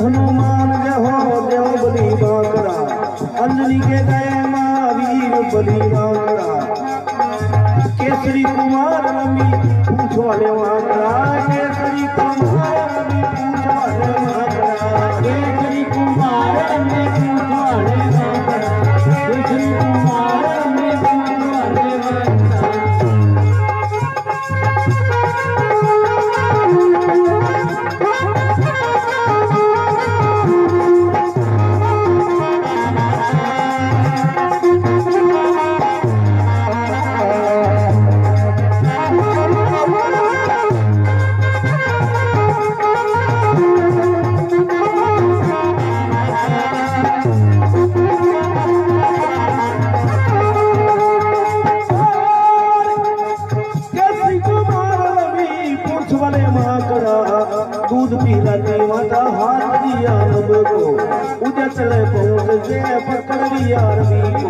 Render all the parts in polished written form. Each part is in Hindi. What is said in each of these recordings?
हनुमान जहो देव बलि बांकड़ा, अंजनी के गए महावीर बलि बांकड़ा। केसरी कुमार लंबी पूंछ वाले माकड़ा, केसरी कुमार लंबी पूंछ वाले माकड़ा, केसरी कुमार लंबी पूंछ वाले माकड़ा, केसरी कुमार लंबी पूंछ वाले माकड़ा। दूध पिलाती माता हाथ दिया नब को, उधर चले पहुंच से पकड़ लिया रवि को।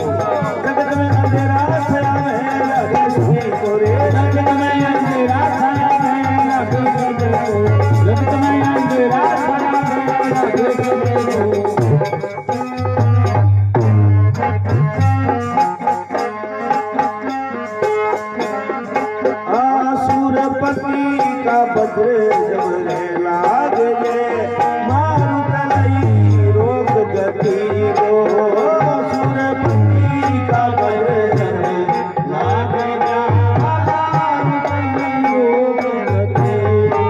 जगत में अंधेरा छाया है लगे सभी को रे, जगत में अंधेरा छाया है लगे सभी को, जगत में अंधेरा छाया है लगे सभी को। आसुरपति का बज्र जब लाग जे, मारु तलई रोक गति को। सुरपति का बज्र जब लाग जा, मारु तलई रोक गति को।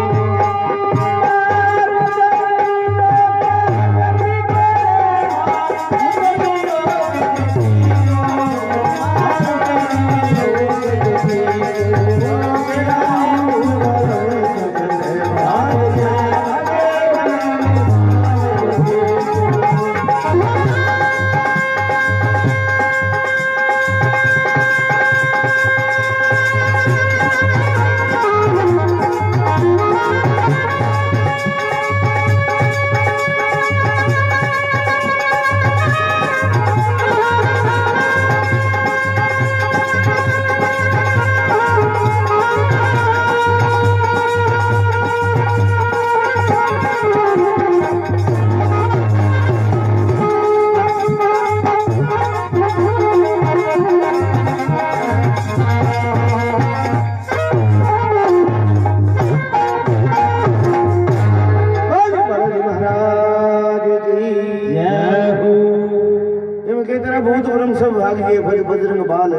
भूत ब्रह्म सब भागिए भज बजरंग बाल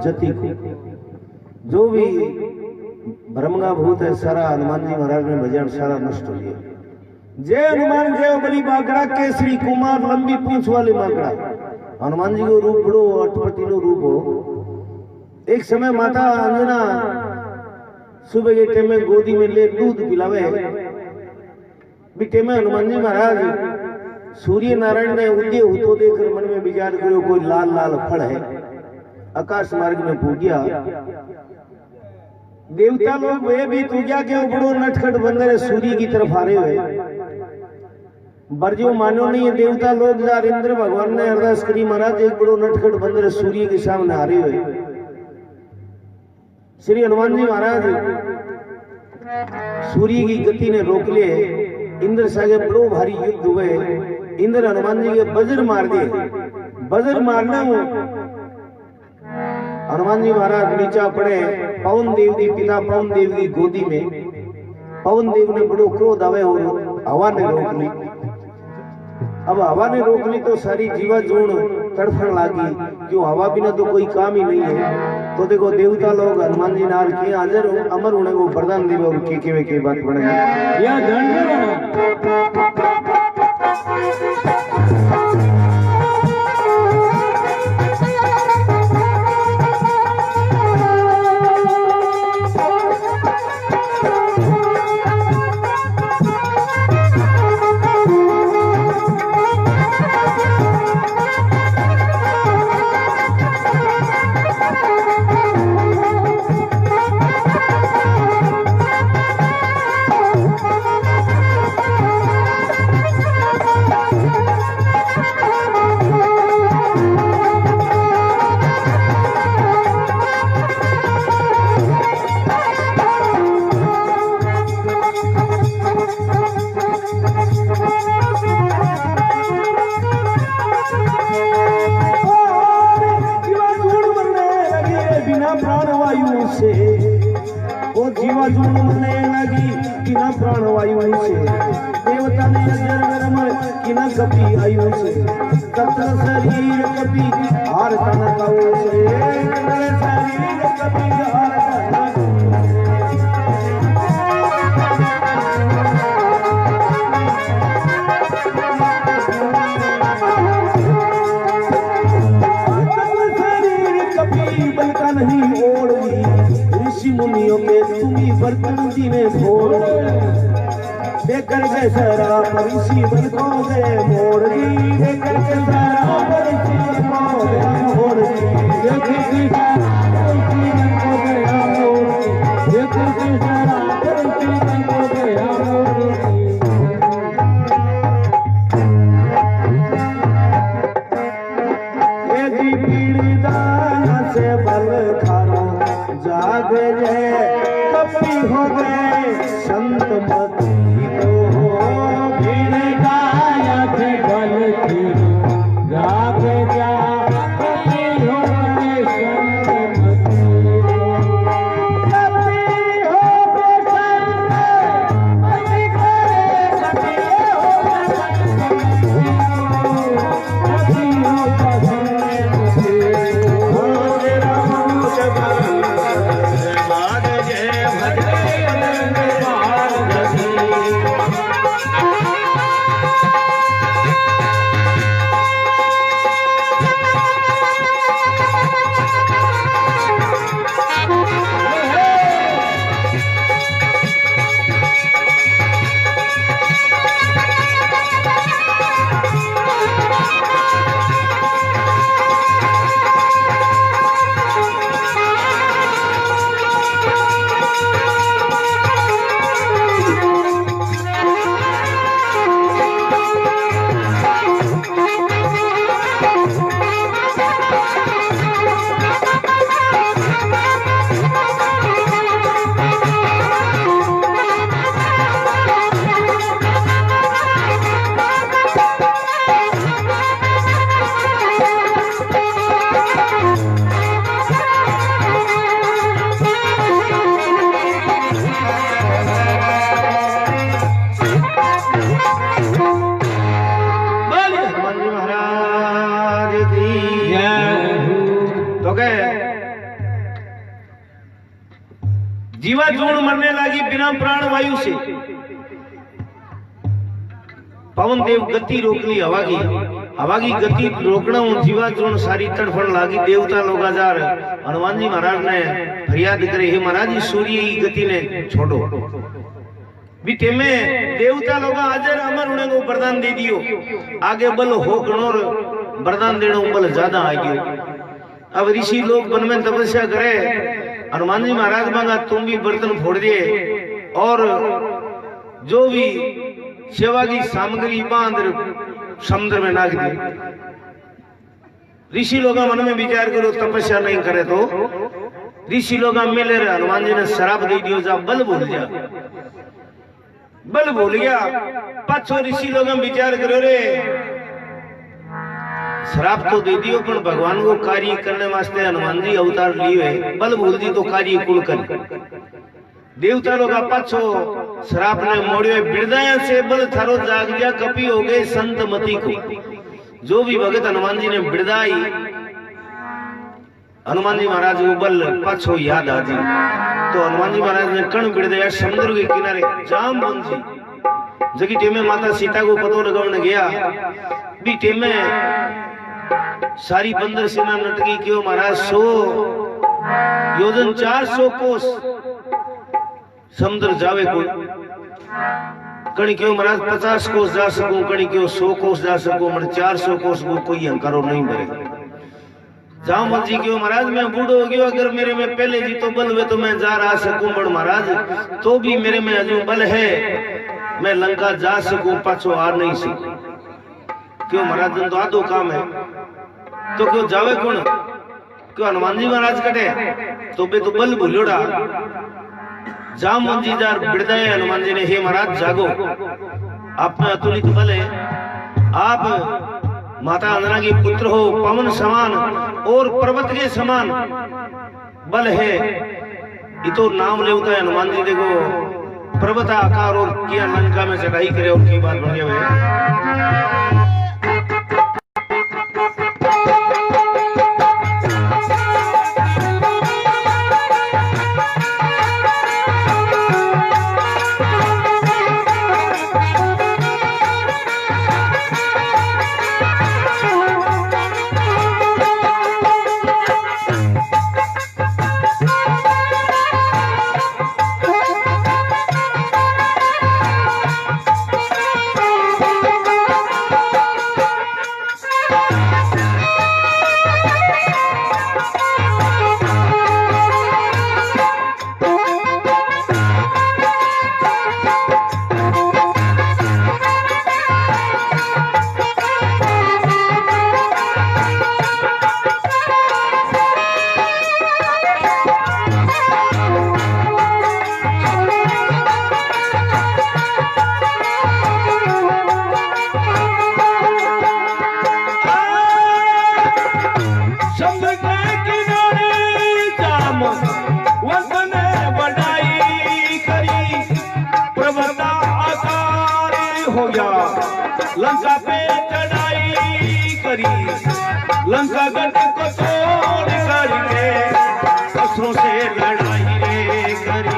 जति को। जो भी ब्रह्मगा भूत है सारा हनुमान जी महाराज में भजन सारा नष्ट हो गया। जय हनुमान जय बलि बांकड़ा, केसरी कुमार लंबी पूंछ वाले माकड़ा। हनुमान जी को रूप बड़ो अटपटीलो रूप हो। एक समय माता अंजना सुबह के टाइम में गोदी में ले दूध पिलावे, बीटे में हनुमान जी महाराज सूर्य नारायण ने उदय होतो देखकर मन में विचार करो कोई लाल लाल फल है, आकाश मार्ग में पूज्या। देवता लोग वे भी पूज्या के बड़ो नटखट बंदर सूर्य की तरफ आ रहे हुए। बरजो मानो नहीं है देवता लोग जार इंद्र भगवान ने अरदास करी, महाराज एक बड़ो नटखट बंदर सूर्य के सामने आ रहे हुए। श्री हनुमान जी महाराज सूर्य की गति ने रोक लिए। इंद्र सागे बड़ो भारी युद्ध हुए। इंद्र हनुमान जी के वज्र मार दिए। वज्र मारना हनुमान जी महाराज नीचा पड़े पवन देव की पिता पवन देव की गोदी में। पवन देव ने बड़ो क्रोध आवे और हवा ने रोक ली। अब हवा ने रोक ली तो सारी जीवा जोड़ तड़फन लागी, क्यों हवा बिना तो कोई काम ही नहीं है। तो देखो देवता लोग हनुमान जी नाल के हाजिर अमर होने को वरदान देवे और के बात पड़ेगी या कपि आयु से कतर शरीर कपि हार तन कऊ से कतर शरीर कपि हार तन नहीं ओढ़ी ऋषि मुनियों के तुम्ही बर्तन जी ने फोड़ देकर के शराब ऋषि बन को गए मोड़ दी देकर के शराब ऋषि बन को गए मोड़ दी देकर के शराब ऋषि बन को गया मोड़ दी देकर के शराब ऋषि बन को गया मोड़ दी यदि पीड़ितान से बल खारो जाग गए कपि हो गए संत मती हो पीड़िताया से बल खीरो जाग जा कपि हो गए संत मती हो कपि हो गए संत मती करे कपि हो जीवा जूण मरने लगी बिना प्राण वायु से पवन देव गति रोक ली हवा की गति रोकना जीवा जूण सारी तड़फड़ लागी देवता लोग हजार हनुमान जी महाराज ने फरियाद करे हे महाराज सूर्य की गति ने छोड़ो बीते में देवता लोग हाजर अमर उन्हें को वरदान दे दियो आगे बल हो गणोर वरदान देना बल ज्यादा आ गयो अब ऋषि लोग वन में तपस्या करे हनुमान जी महाराज मांगा तुम भी बर्तन फोड़ दिए और जो भी सेवा की सामग्री बांध समुद्र में नाग दी ऋषि लोग मन में विचार करो तपस्या नहीं करे तो ऋषि लोग मिले रहे हनुमान जी ने शराब दे दियो जा बल भूल गया पाछो ऋषि लोग विचार करो रे शराब तो दे दियो पर भगवान को कार्य करने वास्ते हनुमान जी अवतार लिए बल भूल दी तो कार्य कुल कर देवता लोग पाछो शराब ने मोड़ियो बिरदाया से बल थारो जाग गया कपि हो गए संत मती को जो भी भगत हनुमान जी ने बिरदाई हनुमान जी महाराज को बल पाछो याद आ जी तो हनुमान जी महाराज ने कण बिरदाया समुद्र के किनारे जाम बन जी जगी टेमे माता सीता को पतो लगाने गया भी टेमे सारी बंदर सेना नटकी क्यों महाराज 100 योजन 400 कोस समुद्र जावे को कणी क्यों महाराज 50 कोस जा सकूं कणी क्यों 100 कोस जा सकूं मर 400 कोस को कोई अंकारो नहीं मरे जामवंत जी क्यों महाराज मैं बूढ़ो हो गयो अगर मेरे में पहले जी तो बल हुए तो मैं जा रहा सकूं बड़ महाराज तो भी मेरे में अजू बल है मैं लंका जा सकूं पाछो आ नहीं सकूं क्यों महाराज तो आधो काम है तो क्यों जावे कौन क्यों हनुमान जी महाराज कटे तो बे तो बल भूलोड़ा जामवंत जी जार बिरदाए हनुमान जी ने हे महाराज जागो आप में अतुलित बल है आप माता अंजना के पुत्र हो पवन समान और पर्वत के समान बल है ये तो नाम ले होता है हनुमान जी देखो पर्वत आकार और किया लंका में चढ़ाई करे और की बात बढ़िया है लंका पे चढ़ाई करी, लंका गढ़ को तोड़ करके असुरों से लड़ाई रे करी।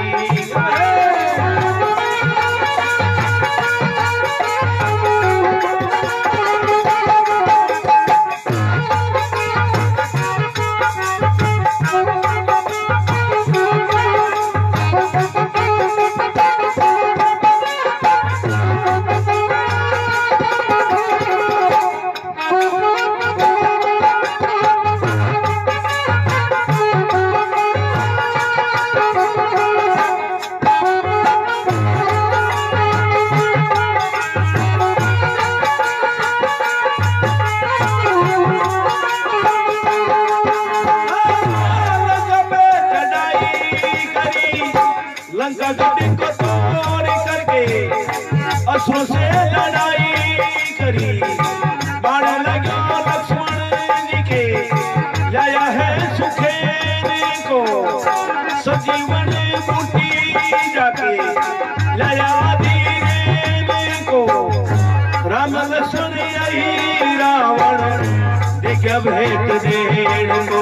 लंका गढ़ को तोड़ करके असुरों से लड़ाई करी, बाण लगा लक्ष्मण जी के, लाया है सुखेन को सजीवन बूटी जाके, लाया धीरेन को राम लक्ष्मण यही रावण देख भेंट देन को।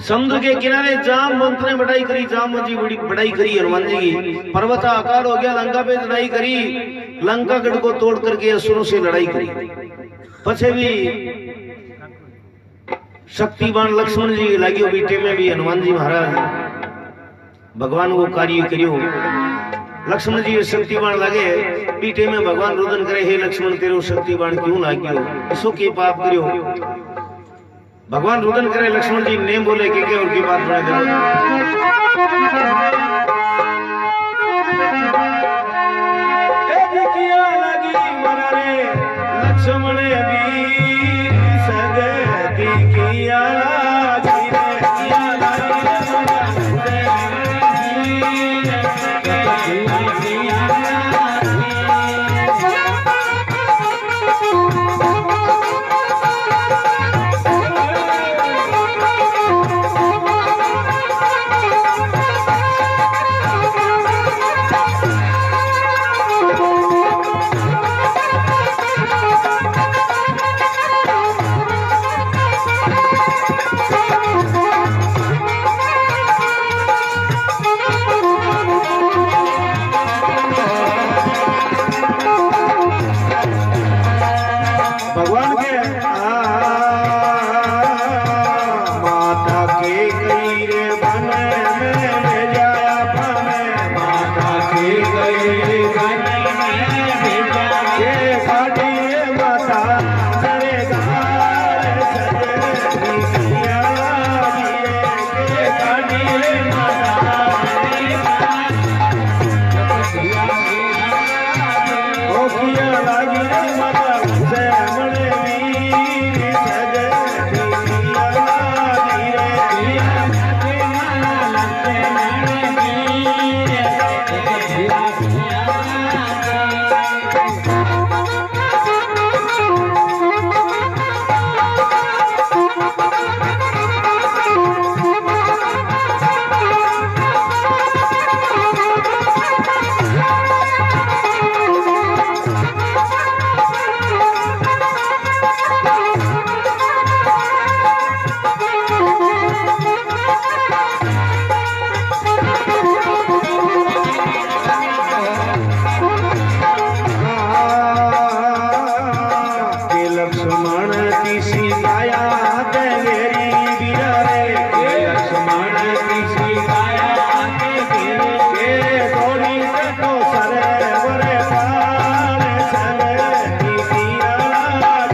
समुद्र के किनारे जामवंत ने बढ़ाई करी, जामवंत जी बड़ी बढ़ाई करी हनुमान जी की। पर्वत आकार हो गया, लंका पे लड़ाई करी, लंका गढ़ को तोड़ करके असुरों से लड़ाई करी। पछे भी शक्तिवान लक्ष्मण जी लगी हो बीटे में भी हनुमान जी महाराज भगवान को कार्य करियो। लक्ष्मण जी शक्तिवान लगे बीटे में भगवान रोदन करे, हे लक्ष्मण तेरो शक्तिवान क्यों लागियो, इसो के पाप करियो। भगवान रुदन करे, लक्ष्मण जी नेम बोले के और की बात बने दे। किया लगी मरारे लक्ष्मण वीर सगती किया लगी रे, किया लगी लागी माता से मणे वी लक्ष्मण की सीताया तेरी वीरा रे के लक्ष्मण की सीताया तेरी के दौड़ी से तो सरे वरे पार सरे की वीरा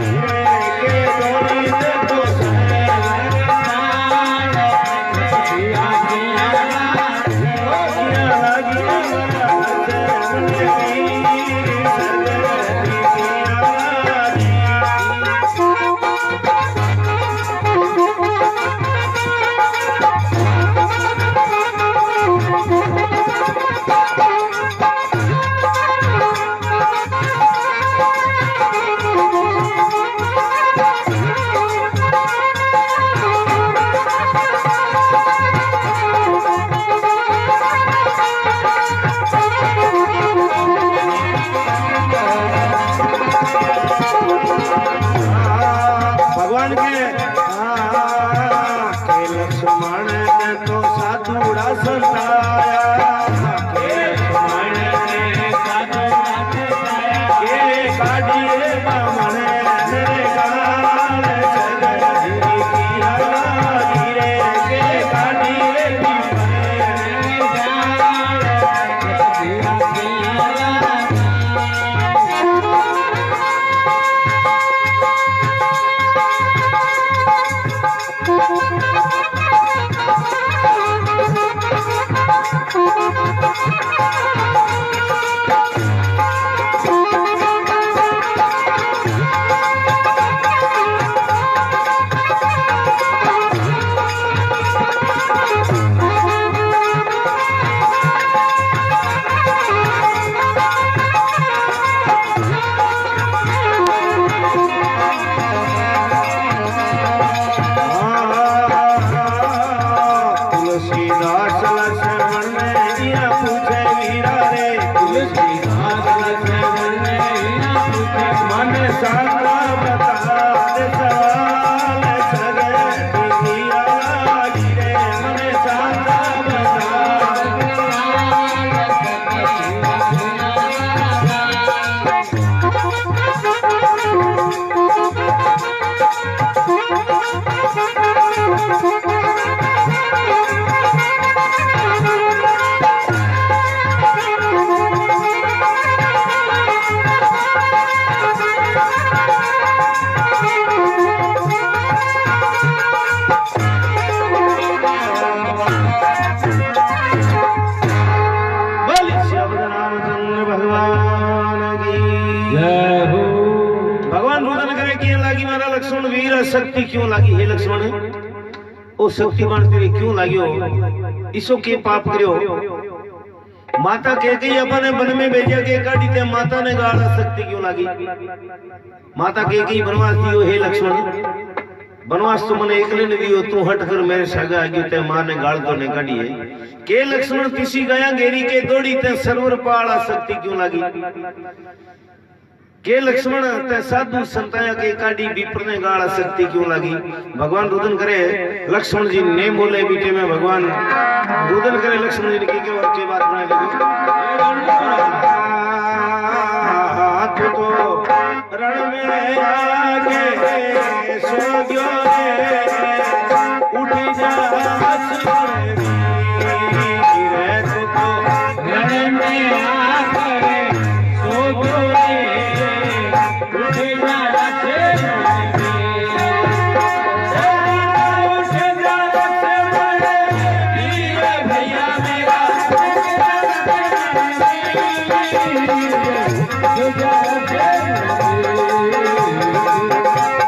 रे के दौड़ी से तो सरे वरे पार किया किया लगी लक्ष्मण ने तो साधुड़ा संताया के लक्ष्मण ने साधुड़ा संताया के काढ़िए बामण मेरे गाल जगत धीरे धीरे के काढ़िए बामण मेरे गाल धीरे लक्ष्मण वीर शक्ति क्यों लागी हे लक्ष्मण ओ शक्तिमान तेरे क्यों लागियो इसो के पाप करियो माता कह गई अपने वन में भेजा के काटी ते माता ने गाड़ा शक्ति क्यों लागी माता कह गई बनवास दियो हे लक्ष्मण बनवास तो मने एकले ने दियो तू हट कर मेरे सागे आ गयो ते मां ने गाड़ तो ने काटी है के लक्ष्मण किसी गया घेरी के दौड़ी ते सरवर पाड़ा शक्ति क्यों लागी के लक्ष्मण ते साधु संताया के काटी विप्र ने गाड़ा शक्ति क्यों लगी भगवान रुदन करे लक्ष्मण जी ने बोले बीटे में भगवान रुदन करे लक्ष्मण जी ने की बात बनाई लगी तो रण में आगे सो गयो उठ जा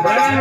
Bye.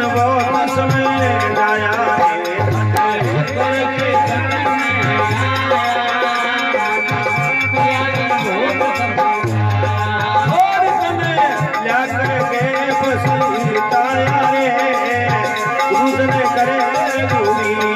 बहुत समय जाया रे और समय ल्या करके पछताया रे रुदन करे रघुवीर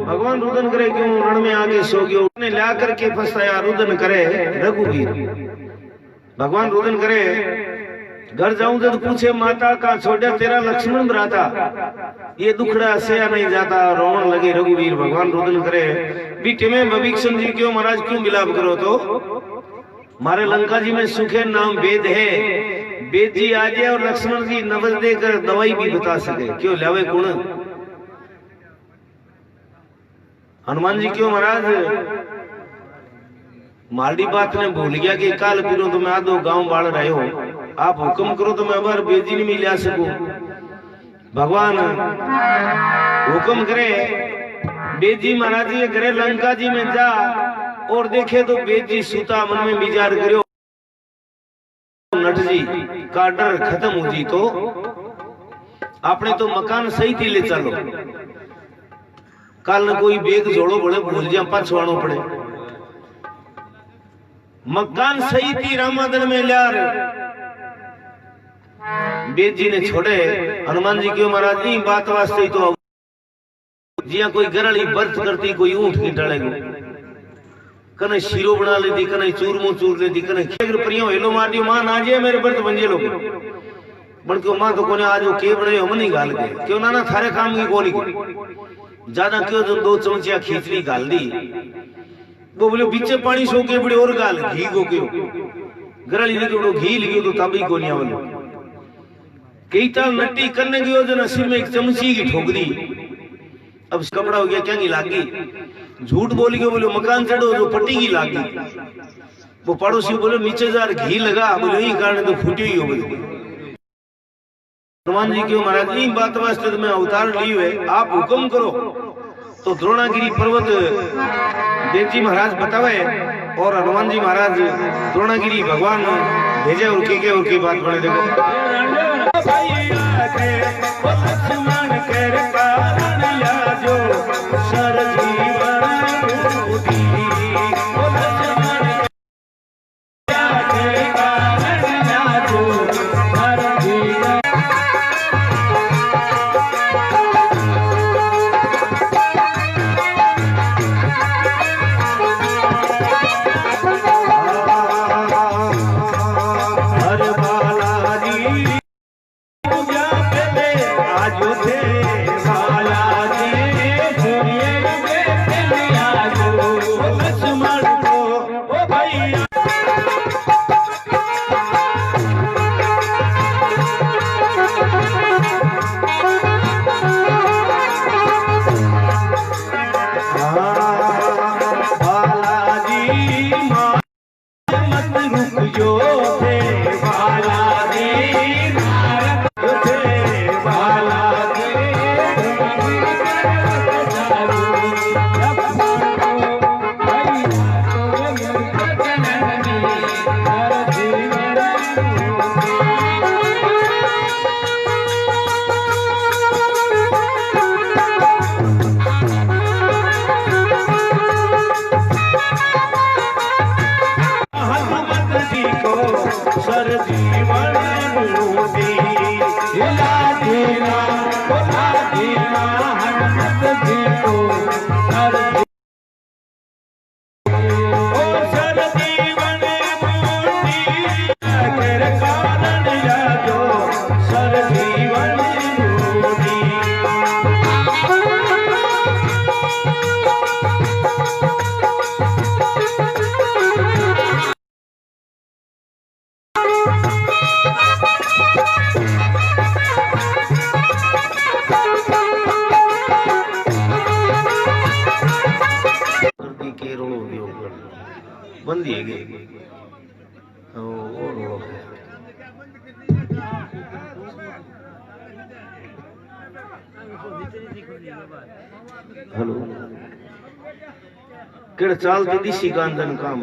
भगवान रुदन करे क्यों रण में आके सो गयो ने ला करके फसाया रुदन करे रघुवीर। भगवान रुदन करे घर जाऊं तो पूछे माता का छोड़ा तेरा लक्ष्मण भ्राता ये दुखड़ा से नहीं जाता रोवन लगे रघुवीर। भगवान रुदन करे बीटे में भविष्य जी क्यों महाराज क्यों विलाप करो तो मारे लंका जी में सुखे नाम वेद है वेद जी आ जाए और लक्ष्मण जी नवज देकर दवाई भी बता सके क्यों लावे गुण। हनुमान जी क्यों महाराज मालडी बात ने भूल गया कि काल पीरो तो मैं आधो गांव बाढ़ रहे हो आप हुक्म करो तो मैं अबर बेजी नहीं मिल सकूं। भगवान हुक्म करे बेजी महाराज जी करे लंका जी में जा और देखे तो बेद जी सूता मन में विचार करो नट जी का डर खत्म हो जी तो आपने तो मकान सही थी ले चलो कल न कोई बेग जोड़ो बड़े भूल जा पछवाणो पड़े मकान सही थी रामादन में लियार बेद जी ने छोड़े हनुमान जी क्यों महाराज जी बात वास्ते तो जिया कोई गरली बर्थ करती कोई ऊंट की डलेगो कने शीरो बना लेती कने चूरमो चूर लेती कने खेगर परियो हेलो मार दियो मां ना जे मेरे बर्थ बन जे लोग बन के मां तो कोने आज वो के बने हम नहीं गाल के क्यों ना थारे काम की कोनी ज्यादा क्यों जो 2 चमचिया खींचड़ी गाल दी वो बोले बीचे पानी सो के बड़े और गाल घी को क्यों गरली ने तो घी लियो तो तभी कोनिया वालो कई ताल नट्टी करने गयो जो नसीब में एक चमची की ठोक दी अब कपड़ा हो गया क्या नहीं लागी झूठ बोल के बोले मकान चढ़ो जो पट्टी की लागी वो पड़ोसी बोले नीचे जार घी लगा बोले यही कारण तो फूटी ही हो गई हनुमान जी क्यों महाराज जी बात वास्ते मैं अवतार लिए है आप हुक्म करो तो द्रोणागिरी पर्वत देव जी महाराज बतावे और हनुमान जी महाराज द्रोणागिरी भगवान भेजे और के बात बने देखो बंदी है हेलो केड़ चाल ते दिसी कांदन काम